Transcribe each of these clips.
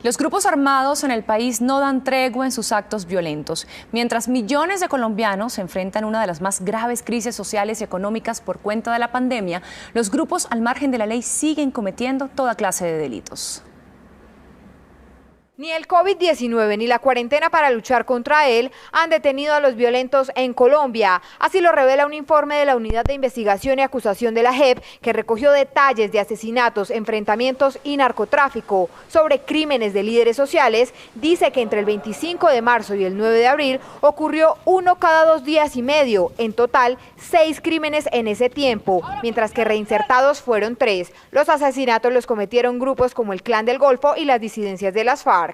Los grupos armados en el país no dan tregua en sus actos violentos. Mientras millones de colombianos se enfrentan a una de las más graves crisis sociales y económicas por cuenta de la pandemia, los grupos al margen de la ley siguen cometiendo toda clase de delitos. Ni el COVID-19 ni la cuarentena para luchar contra él han detenido a los violentos en Colombia. Así lo revela un informe de la Unidad de Investigación y Acusación de la JEP, que recogió detalles de asesinatos, enfrentamientos y narcotráfico. Sobre crímenes de líderes sociales, dice que entre el 25 de marzo y el 9 de abril ocurrió uno cada 2 días y medio. En total, 6 crímenes en ese tiempo, mientras que reinsertados fueron 3. Los asesinatos los cometieron grupos como el Clan del Golfo y las disidencias de las FARC.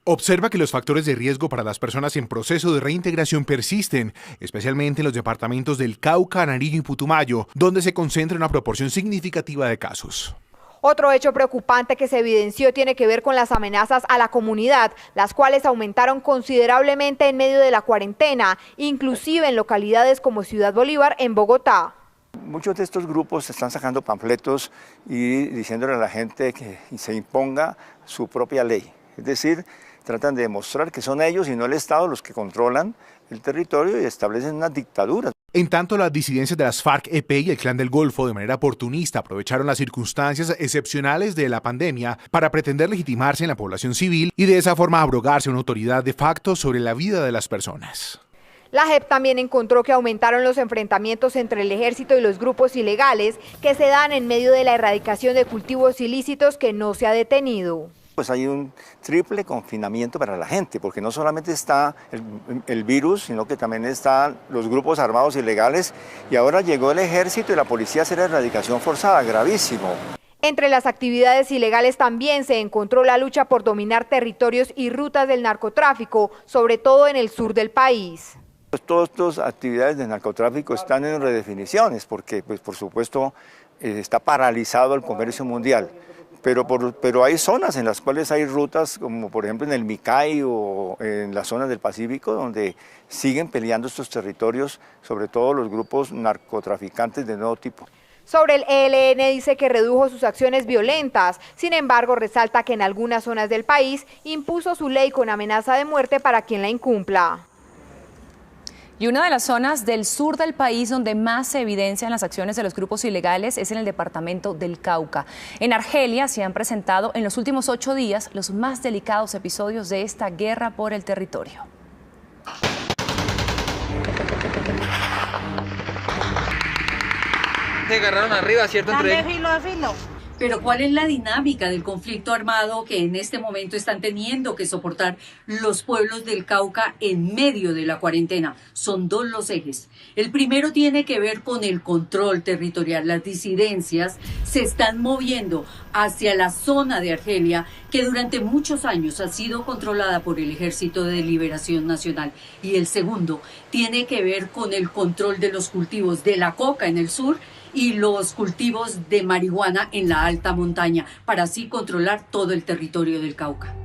Observa que los factores de riesgo para las personas en proceso de reintegración persisten, especialmente en los departamentos del Cauca, Nariño y Putumayo, donde se concentra una proporción significativa de casos. Otro hecho preocupante que se evidenció tiene que ver con las amenazas a la comunidad, las cuales aumentaron considerablemente en medio de la cuarentena, inclusive en localidades como Ciudad Bolívar, en Bogotá. Muchos de estos grupos están sacando panfletos y diciéndole a la gente que se imponga su propia ley. Es decir, tratan de demostrar que son ellos y no el Estado los que controlan el territorio y establecen una dictadura. En tanto, las disidencias de las FARC-EP y el Clan del Golfo de manera oportunista aprovecharon las circunstancias excepcionales de la pandemia para pretender legitimarse en la población civil y de esa forma abrogarse una autoridad de facto sobre la vida de las personas. La JEP también encontró que aumentaron los enfrentamientos entre el ejército y los grupos ilegales que se dan en medio de la erradicación de cultivos ilícitos que no se ha detenido. Pues hay un triple confinamiento para la gente, porque no solamente está el virus, sino que también están los grupos armados ilegales y ahora llegó el ejército y la policía a hacer erradicación forzada, gravísimo. Entre las actividades ilegales también se encontró la lucha por dominar territorios y rutas del narcotráfico, sobre todo en el sur del país. Pues todas estas actividades de narcotráfico están en redefiniciones, porque pues, por supuesto está paralizado el comercio mundial. Pero hay zonas en las cuales hay rutas, como por ejemplo en el Micay o en las zonas del Pacífico, donde siguen peleando estos territorios, sobre todo los grupos narcotraficantes de nuevo tipo. Sobre el ELN dice que redujo sus acciones violentas, sin embargo resalta que en algunas zonas del país impuso su ley con amenaza de muerte para quien la incumpla. Y una de las zonas del sur del país donde más se evidencian las acciones de los grupos ilegales es en el departamento del Cauca. En Argelia se han presentado en los últimos 8 días los más delicados episodios de esta guerra por el territorio. Se agarraron arriba, ¿cierto? Dale filo a filo. Pero ¿cuál es la dinámica del conflicto armado que en este momento están teniendo que soportar los pueblos del Cauca en medio de la cuarentena? Son 2 los ejes. El primero tiene que ver con el control territorial. Las disidencias se están moviendo hacia la zona de Argelia, que durante muchos años ha sido controlada por el Ejército de Liberación Nacional. Y el segundo tiene que ver con el control de los cultivos de la coca en el sur y los cultivos de marihuana en la alta montaña, para así controlar todo el territorio del Cauca.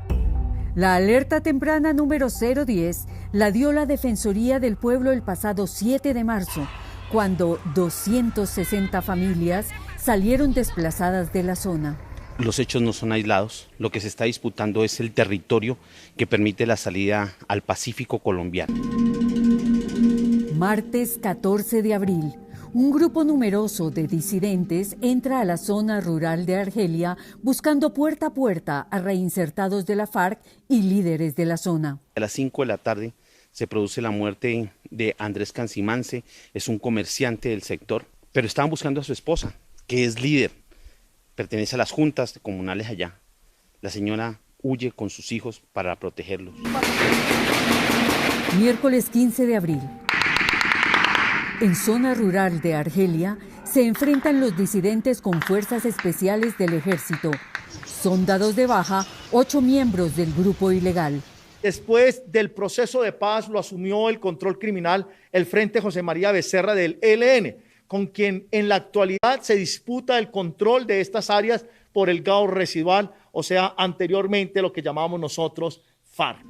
La alerta temprana número 010 la dio la Defensoría del Pueblo el pasado 7 de marzo, cuando 260 familias salieron desplazadas de la zona. Los hechos no son aislados, lo que se está disputando es el territorio que permite la salida al Pacífico colombiano. Martes 14 de abril. Un grupo numeroso de disidentes entra a la zona rural de Argelia buscando puerta a puerta a reinsertados de la FARC y líderes de la zona. A las 5 de la tarde se produce la muerte de Andrés Cancimance, es un comerciante del sector, pero estaban buscando a su esposa, que es líder, pertenece a las juntas comunales allá. La señora huye con sus hijos para protegerlos. Miércoles 15 de abril. En zona rural de Argelia se enfrentan los disidentes con fuerzas especiales del ejército. Son dados de baja 8 miembros del grupo ilegal. Después del proceso de paz lo asumió el control criminal el Frente José María Becerra del ELN, con quien en la actualidad se disputa el control de estas áreas por el GAO residual, o sea, anteriormente lo que llamamos nosotros FARC.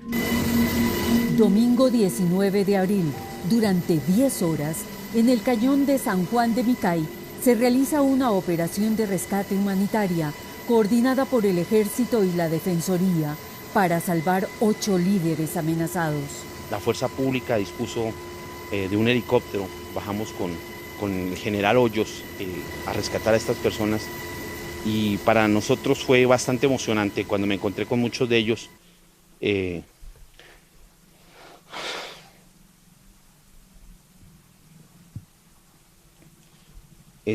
Domingo 19 de abril, durante 10 horas, en el cañón de San Juan de Micay, se realiza una operación de rescate humanitaria coordinada por el Ejército y la Defensoría, para salvar 8 líderes amenazados. La fuerza pública dispuso de un helicóptero, bajamos con el general Hoyos a rescatar a estas personas y para nosotros fue bastante emocionante cuando me encontré con muchos de ellos.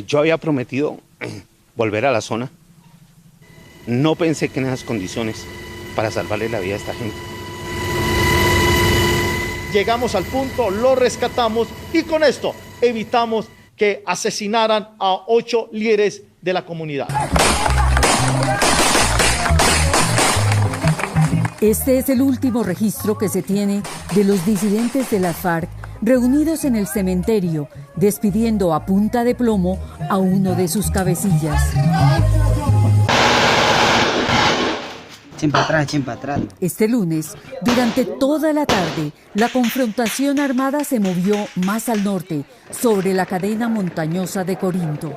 Yo había prometido volver a la zona. No pensé que en esas condiciones para salvarle la vida a esta gente. Llegamos al punto, lo rescatamos y con esto evitamos que asesinaran a 8 líderes de la comunidad. Este es el último registro que se tiene de los disidentes de las FARC reunidos en el cementerio, despidiendo a punta de plomo a uno de sus cabecillas. Siempre atrás. Este lunes, durante toda la tarde, la confrontación armada se movió más al norte, sobre la cadena montañosa de Corinto.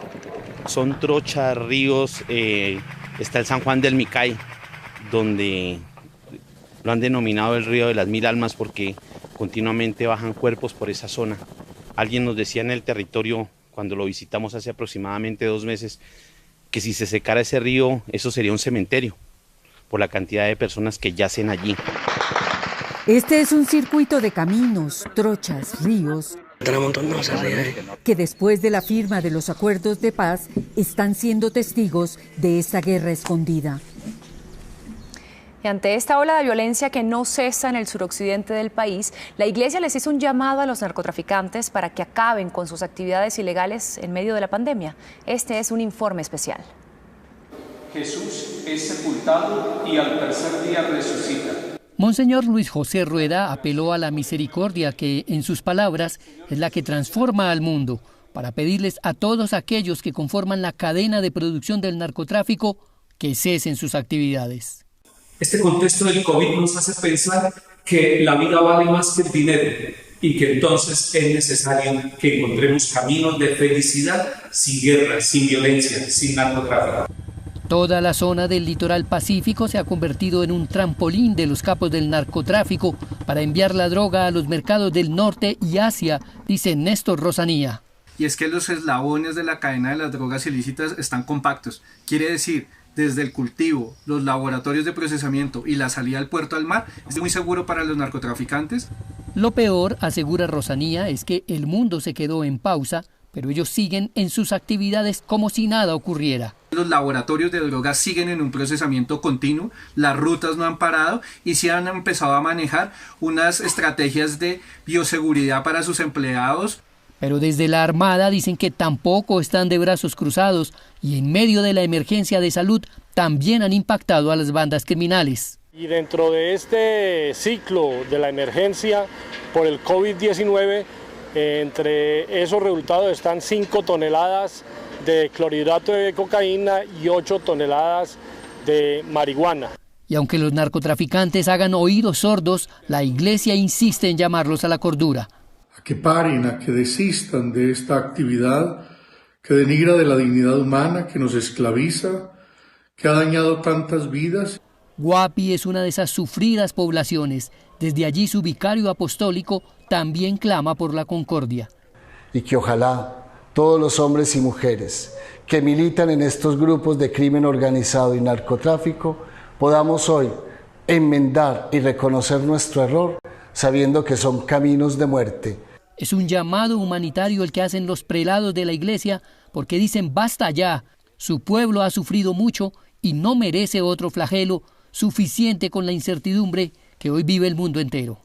Son trochas, ríos, está el San Juan del Micay, donde lo han denominado el río de las 1000 almas porque continuamente bajan cuerpos por esa zona. Alguien nos decía en el territorio, cuando lo visitamos hace aproximadamente 2 meses, que si se secara ese río, eso sería un cementerio, por la cantidad de personas que yacen allí. Este es un circuito de caminos, trochas, ríos, que después de la firma de los acuerdos de paz están siendo testigos de esta guerra escondida. Y ante esta ola de violencia que no cesa en el suroccidente del país, la Iglesia les hizo un llamado a los narcotraficantes para que acaben con sus actividades ilegales en medio de la pandemia. Este es un informe especial. Jesús es sepultado y al tercer día resucita. Monseñor Luis José Rueda apeló a la misericordia que, en sus palabras, es la que transforma al mundo, para pedirles a todos aquellos que conforman la cadena de producción del narcotráfico que cesen sus actividades. Este contexto del COVID nos hace pensar que la vida vale más que el dinero y que entonces es necesario que encontremos caminos de felicidad sin guerra, sin violencia, sin narcotráfico. Toda la zona del litoral pacífico se ha convertido en un trampolín de los capos del narcotráfico para enviar la droga a los mercados del norte y Asia, dice Néstor Rosanía. Y es que los eslabones de la cadena de las drogas ilícitas están compactos. Quiere decir, desde el cultivo, los laboratorios de procesamiento y la salida al puerto al mar, es muy seguro para los narcotraficantes. Lo peor, asegura Rosanía, es que el mundo se quedó en pausa, pero ellos siguen en sus actividades como si nada ocurriera. Los laboratorios de drogas siguen en un procesamiento continuo, las rutas no han parado y se han empezado a manejar unas estrategias de bioseguridad para sus empleados. Pero desde la Armada dicen que tampoco están de brazos cruzados y en medio de la emergencia de salud también han impactado a las bandas criminales. Y dentro de este ciclo de la emergencia por el COVID-19, entre esos resultados están 5 toneladas de clorhidrato de cocaína y 8 toneladas de marihuana. Y aunque los narcotraficantes hagan oídos sordos, la Iglesia insiste en llamarlos a la cordura. A que paren, a que desistan de esta actividad que denigra de la dignidad humana, que nos esclaviza, que ha dañado tantas vidas. Guapi es una de esas sufridas poblaciones. Desde allí su vicario apostólico también clama por la concordia. Y que ojalá todos los hombres y mujeres que militan en estos grupos de crimen organizado y narcotráfico podamos hoy enmendar y reconocer nuestro error, sabiendo que son caminos de muerte. Es un llamado humanitario el que hacen los prelados de la Iglesia, porque dicen basta ya, su pueblo ha sufrido mucho y no merece otro flagelo suficiente con la incertidumbre que hoy vive el mundo entero.